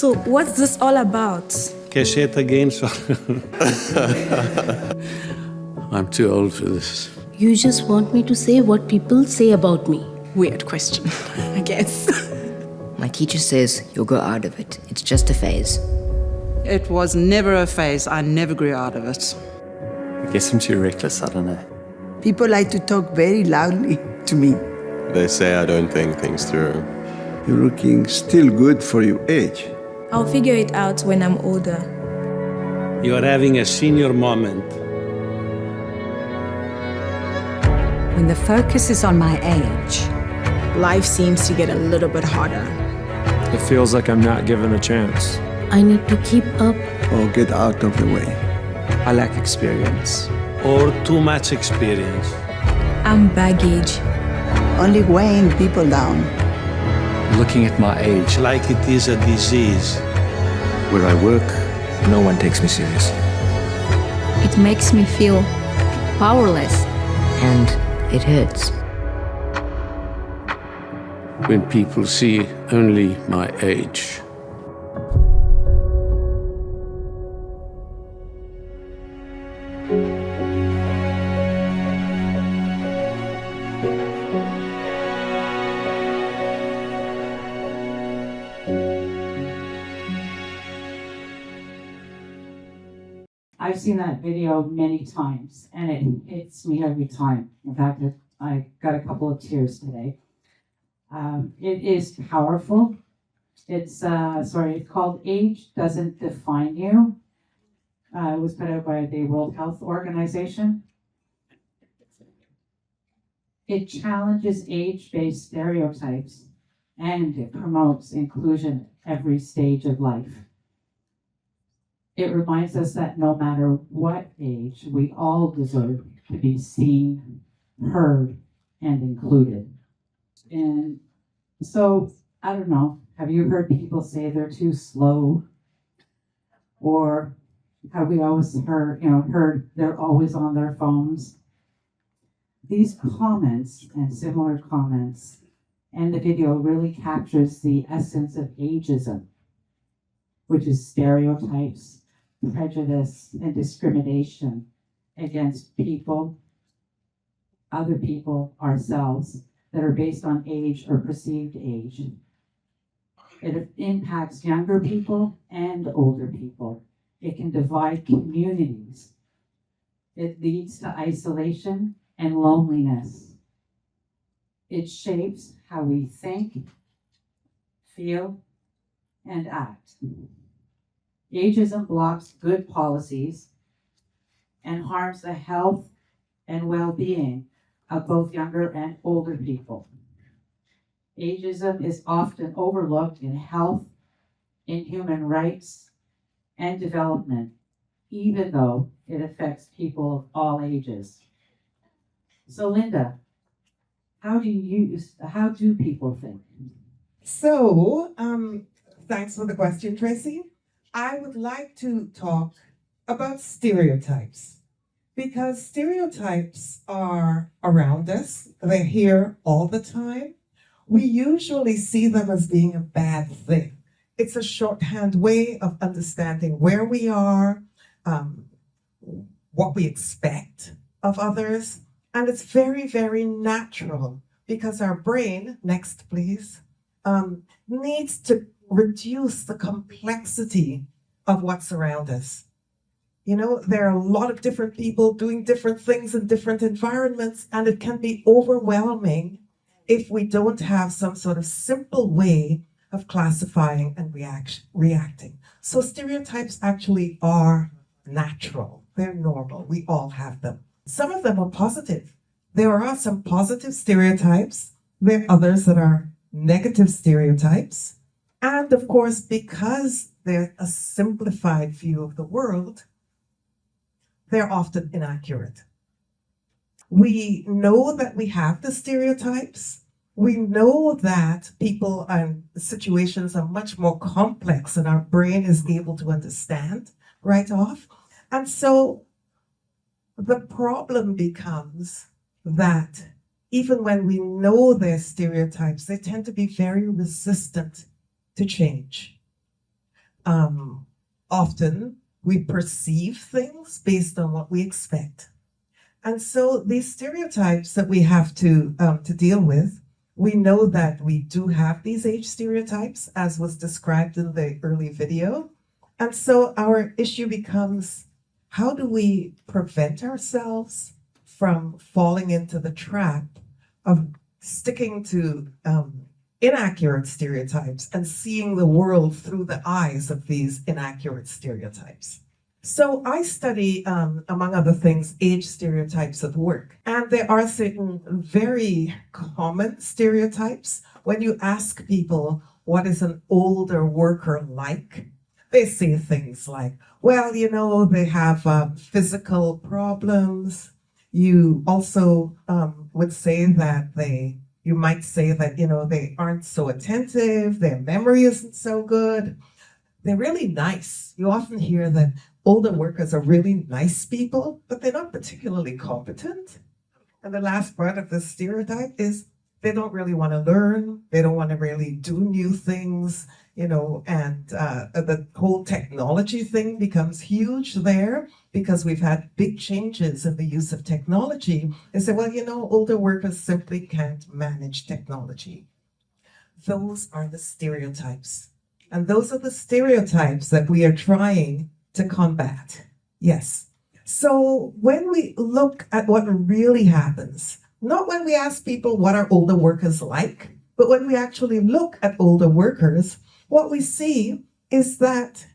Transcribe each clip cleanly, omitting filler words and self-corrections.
So what's this all about? Cachette again, so I'm too old for this. You just want me to say what people say about me. Weird question, I guess. My teacher says you'll grow out of it. It's just a phase. It was never a phase. I never grew out of it. I guess I'm too reckless, I don't know. People like to talk very loudly to me. They say I don't think things through. You're looking still good for your age. I'll figure it out when I'm older. you are having a senior moment. When the focus is on my age, Life seems to get a little bit harder. It feels like I'm not given a chance. I need to keep up. Or get out of the way. I lack experience. Or too much experience. I'm baggage. Only weighing people down. Looking at my age, It's like it is a disease. where I work, no one takes me seriously. It makes me feel powerless. And it hurts. When people see only my age. I've seen that video many times, and it hits me every time. In fact, I got a couple of tears today. It is powerful. It's called Age Doesn't Define You. It was put out by the World Health Organization. It challenges age-based stereotypes, and it promotes inclusion at every stage of life. It reminds us that no matter what age, we all deserve to be seen, heard, and included. And so, I don't know, have you heard people say they're too slow? Or have we always heard they're always on their phones? These comments and similar comments and the video really captures the essence of ageism, which is stereotypes, prejudice, and discrimination against people, other people, ourselves, that are based on age or perceived age. It impacts younger people and older people. It can divide communities. It leads to isolation and loneliness. It shapes how we think, feel, and act. Ageism blocks good policies and harms the health and well-being of both younger and older people. Ageism is often overlooked in health, in human rights, and development, even though it affects people of all ages. So Linda, how do people think? So, thanks for the question, Tracie. I would like to talk about stereotypes, because stereotypes are around us. They're here all the time. We usually see them as being a bad thing. It's a shorthand way of understanding where we are, what we expect of others, and it's very, very natural because our brain, next please, needs to reduce the complexity of what's around us. You know, there are a lot of different people doing different things in different environments, and it can be overwhelming if we don't have some sort of simple way of classifying and reacting. So stereotypes actually are natural. They're normal. We all have them. Some of them are positive. There are some positive stereotypes. There are others that are negative stereotypes. And of course, because they're a simplified view of the world, they're often inaccurate. We know that we have the stereotypes. We know that people and situations are much more complex than our brain is able to understand right off. And so the problem becomes that even when we know they're stereotypes, they tend to be very resistant to change. Often we perceive things based on what we expect. And so these stereotypes that we have to deal with, we know that we do have these age stereotypes, as was described in the early video. And so our issue becomes, how do we prevent ourselves from falling into the trap of sticking to inaccurate stereotypes and seeing the world through the eyes of these inaccurate stereotypes? So I study, among other things, age stereotypes at work. And there are certain very common stereotypes. When you ask people, what is an older worker like? They say things like, well, you know, they have physical problems. You also would say that you might say that, you know, they aren't so attentive, their memory isn't so good. They're really nice. You often hear that older workers are really nice people, but they're not particularly competent. And the last part of this stereotype is they don't really want to learn. They don't want to really do new things, you know, and the whole technology thing becomes huge there because we've had big changes in the use of technology. They say, well, you know, older workers simply can't manage technology. Those are the stereotypes. And those are the stereotypes that we are trying to combat. Yes. So when we look at what really happens, not when we ask people what are older workers like, but when we actually look at older workers, what we see is that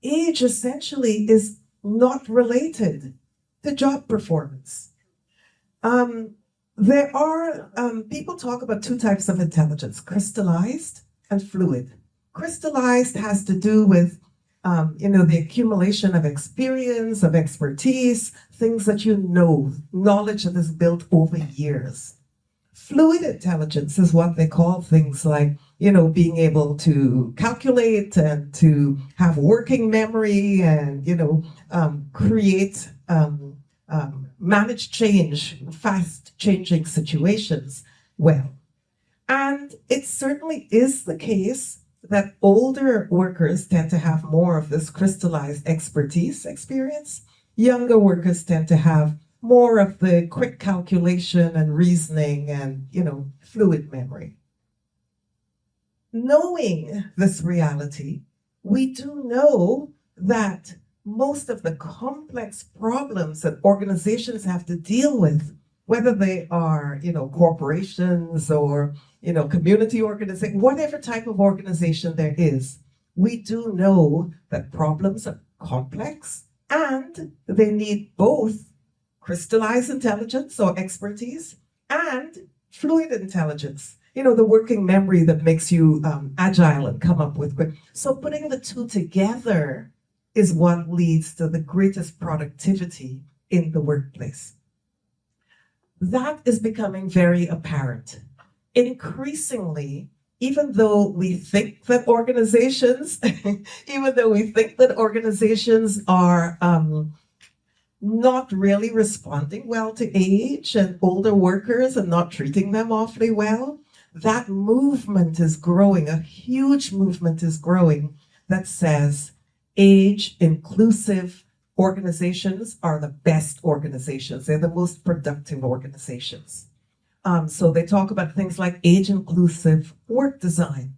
age essentially is not related to job performance. There are, people talk about two types of intelligence, crystallized and fluid. Crystallized has to do with the accumulation of experience, of expertise, things that you know, knowledge that is built over years. Fluid intelligence is what they call things like, being able to calculate and to have working memory and, create, manage change, fast changing situations well. And it certainly is the case that older workers tend to have more of this crystallized expertise experience. Younger workers tend to have more of the quick calculation and reasoning and, fluid memory. Knowing this reality, we do know that most of the complex problems that organizations have to deal with, whether they are, corporations or, community organization, whatever type of organization there is, we do know that problems are complex and they need both crystallized intelligence or expertise and fluid intelligence. The working memory that makes you agile and come up with quick. So putting the two together is what leads to the greatest productivity in the workplace. That is becoming very apparent. Increasingly, even though we think that organizations, are not really responding well to age and older workers and not treating them awfully well, that movement is growing. A huge movement is growing that says age-inclusive organizations are the best organizations. They're the most productive organizations. So they talk about things like age-inclusive work design.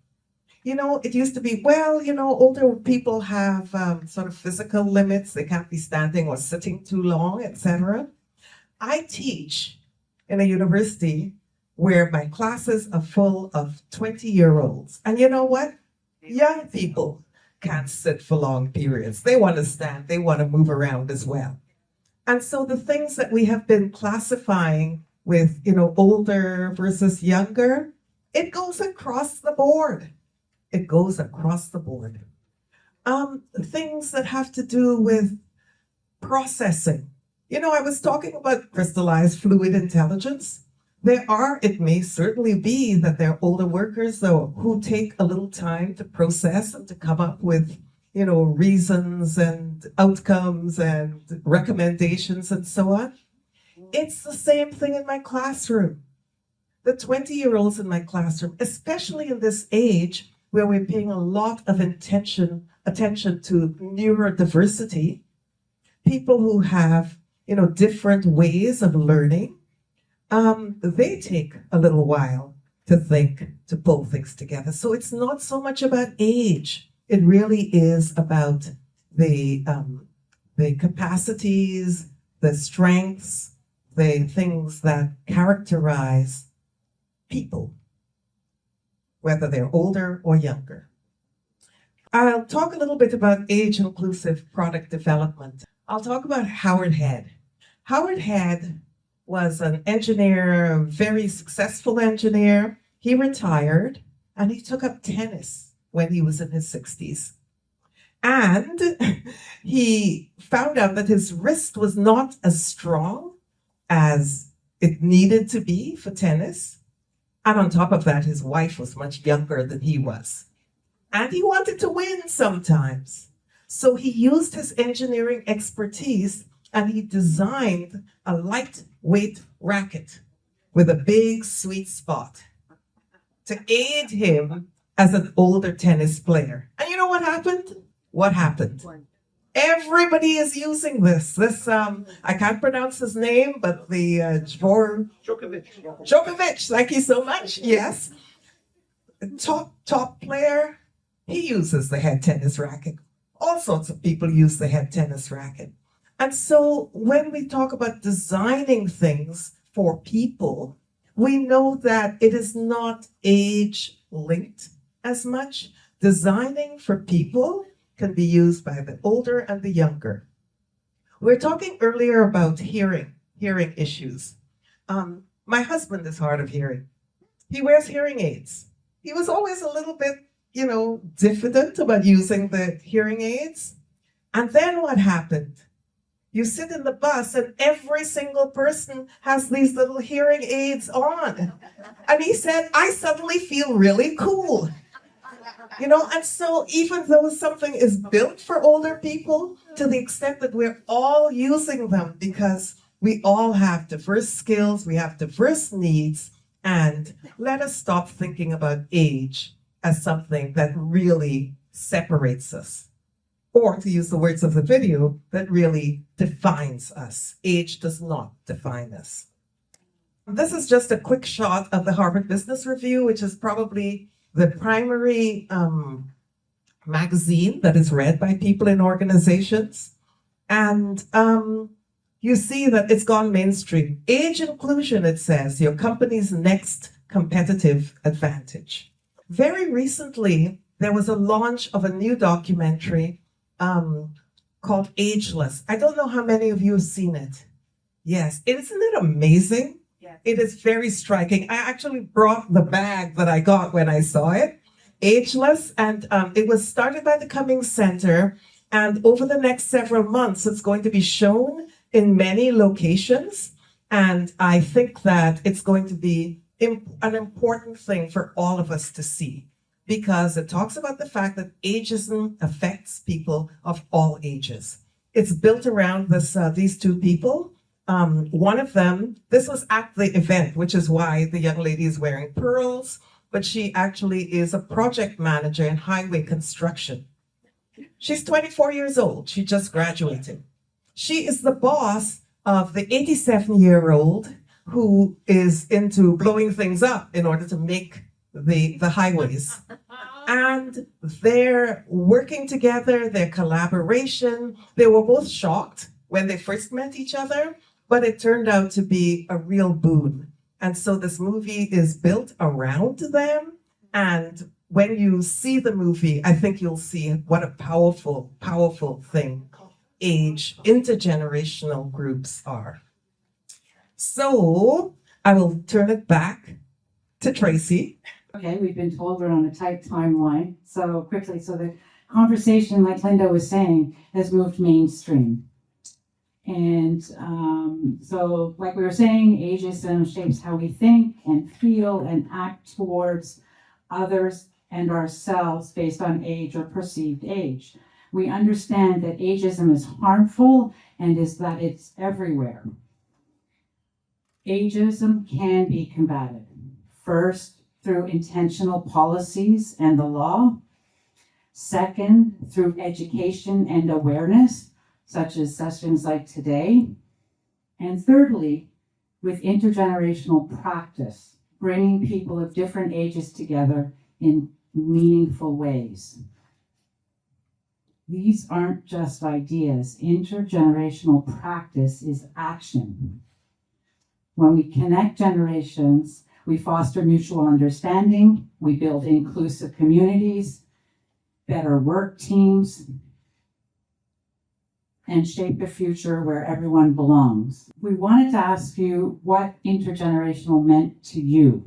It used to be, older people have sort of physical limits. They can't be standing or sitting too long, etc. I teach in a university where my classes are full of 20-year-olds. And you know what? Young people can't sit for long periods. They want to stand. They want to move around as well. And so the things that we have been classifying with, older versus younger, it goes across the board. It goes across the board. Things that have to do with processing. I was talking about crystallized fluid intelligence. It may certainly be that there are older workers, though, who take a little time to process and to come up with, reasons and outcomes and recommendations and so on. It's the same thing in my classroom. The 20-year-olds in my classroom, especially in this age where we're paying a lot of attention attention to neurodiversity, people who have, different ways of learning, they take a little while to think, to pull things together. So it's not so much about age. It really is about the capacities, the strengths, the things that characterize people, whether they're older or younger. I'll talk a little bit about age-inclusive product development. I'll talk about Howard Head. Howard Head was an engineer, a very successful engineer. He retired and he took up tennis when he was in his 60s. And he found out that his wrist was not as strong as it needed to be for tennis. And on top of that, his wife was much younger than he was. And he wanted to win sometimes. So he used his engineering expertise and he designed a lightweight racket with a big sweet spot to aid him as an older tennis player. And you know what happened? What happened? Everybody is using this. I can't pronounce his name, but the Djokovic, thank you so much. Yes. Top player, he uses the head tennis racket. All sorts of people use the head tennis racket. And so when we talk about designing things for people, we know that it is not age linked as much. Designing for people can be used by the older and the younger. We were talking earlier about hearing issues. My husband is hard of hearing. He wears hearing aids. He was always a little bit, diffident about using the hearing aids. And then what happened? You sit in the bus and every single person has these little hearing aids on. And he said, I suddenly feel really cool. And so even though something is built for older people, to the extent that we're all using them because we all have diverse skills, we have diverse needs, and let us stop thinking about age as something that really separates us. Or, to use the words of the video, that really defines us. Age does not define us. This is just a quick shot of the Harvard Business Review, which is probably the primary magazine that is read by people in organizations. And you see that it's gone mainstream. Age inclusion, it says, your company's next competitive advantage. Very recently, there was a launch of a new documentary called Ageless. I don't know how many of you have seen it. Yes, isn't it amazing? Yes. It is very striking. I actually brought the bag that I got when I saw it, Ageless, and it was started by the Cummings Center, and over the next several months, it's going to be shown in many locations, and I think that it's going to be an important thing for all of us to see, because it talks about the fact that ageism affects people of all ages. It's built around these two people. One of them, this was at the event, which is why the young lady is wearing pearls, but she actually is a project manager in highway construction. She's 24 years old. She just graduated. She is the boss of the 87-year-old who is into blowing things up in order to make the highways. And they're working together, their collaboration. They were both shocked when they first met each other, but it turned out to be a real boon. And so this movie is built around them. And when you see the movie, I think you'll see what a powerful, powerful thing intergenerational groups are. So I will turn it back to Tracie. Okay, we've been told we're on a tight timeline. So quickly, so the conversation, like Linda was saying, has moved mainstream. And so, like we were saying, ageism shapes how we think and feel and act towards others and ourselves based on age or perceived age. We understand that ageism is harmful and is that it's everywhere. Ageism can be combated. First, through intentional policies and the law. Second, through education and awareness, such as sessions like today. And thirdly, with intergenerational practice, bringing people of different ages together in meaningful ways. These aren't just ideas. Intergenerational practice is action. When we connect generations, we foster mutual understanding, we build inclusive communities, better work teams, and shape a future where everyone belongs. We wanted to ask you what intergenerational meant to you.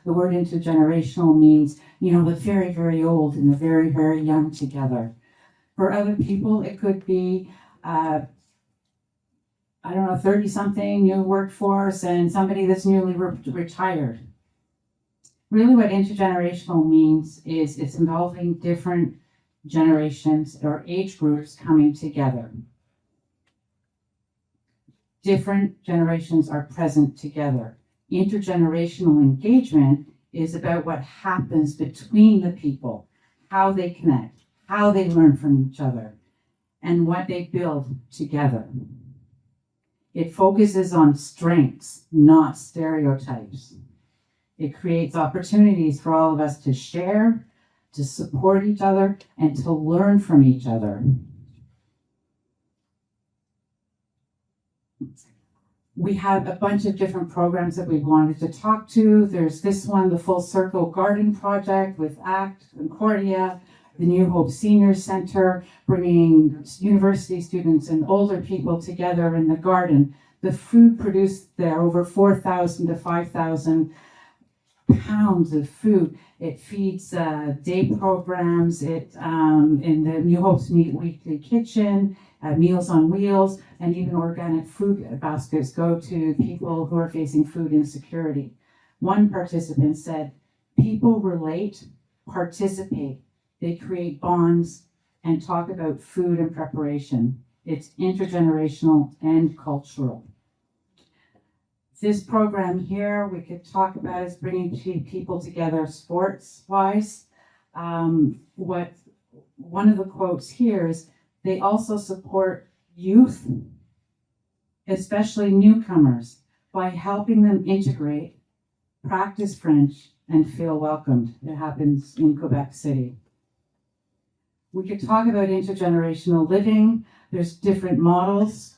The word intergenerational means, the very, very old and the very, very young together. For other people, it could be, 30-something, new workforce, and somebody that's newly retired. Really what intergenerational means is it's involving different generations or age groups coming together. Different generations are present together. Intergenerational engagement is about what happens between the people, how they connect, how they learn from each other, and what they build together. It focuses on strengths, not stereotypes. It creates opportunities for all of us to share, to support each other, and to learn from each other. We have a bunch of different programs that we wanted to talk to. There's this one, the Full Circle Garden Project with ACT, Concordia, the New Hope Senior Center, bringing university students and older people together in the garden. The food produced there, over 4,000 to 5,000 pounds of food. It feeds day programs. It in the New Hope's Weekly Kitchen, Meals on Wheels, and even organic food baskets go to people who are facing food insecurity. One participant said, "People relate, participate. They create bonds and talk about food and preparation. It's intergenerational and cultural." This program here we could talk about is bringing people together sports-wise. One of the quotes here is, they also support youth, especially newcomers, by helping them integrate, practice French, and feel welcomed. It happens in Quebec City. We could talk about intergenerational living. There's different models.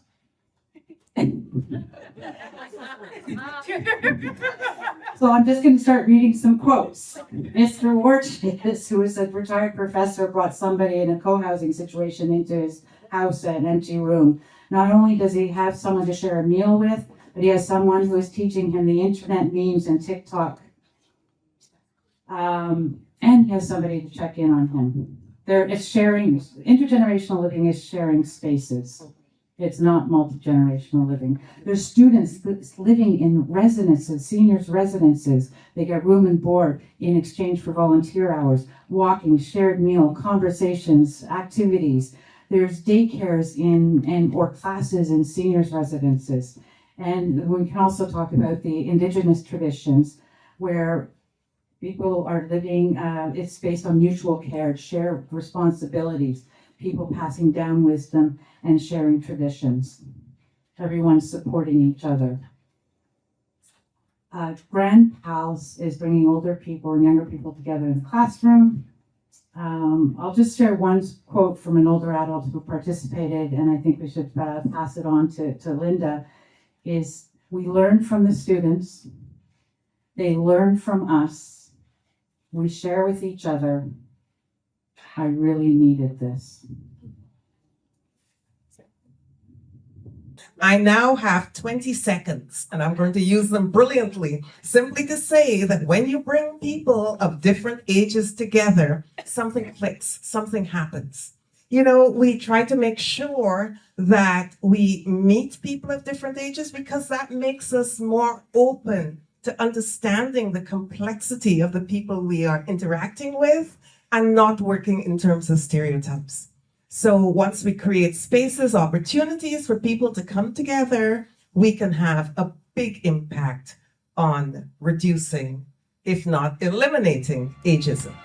So I'm just going to start reading some quotes. Mr. Warchis, who is a retired professor, brought somebody in a co-housing situation into his house, an empty room. Not only does he have someone to share a meal with, but he has someone who is teaching him the internet memes and TikTok. And he has somebody to check in on him. Intergenerational living is sharing spaces. It's not multi-generational living. There's students living in residences, seniors' residences. They get room and board in exchange for volunteer hours, walking, shared meal, conversations, activities. There's daycares or classes in seniors' residences. And we can also talk about the Indigenous traditions where people are living, it's based on mutual care, shared responsibilities, people passing down wisdom and sharing traditions. Everyone's supporting each other. Grand Pals is bringing older people and younger people together in the classroom. I'll just share one quote from an older adult who participated, and I think we should pass it on to Linda, is we learn from the students, they learn from us, we share with each other. I really needed this. I now have 20 seconds, and I'm going to use them brilliantly, simply to say that when you bring people of different ages together, something clicks, something happens. We try to make sure that we meet people of different ages because that makes us more open to understanding the complexity of the people we are interacting with and not working in terms of stereotypes. So once we create spaces, opportunities for people to come together, we can have a big impact on reducing, if not eliminating, ageism.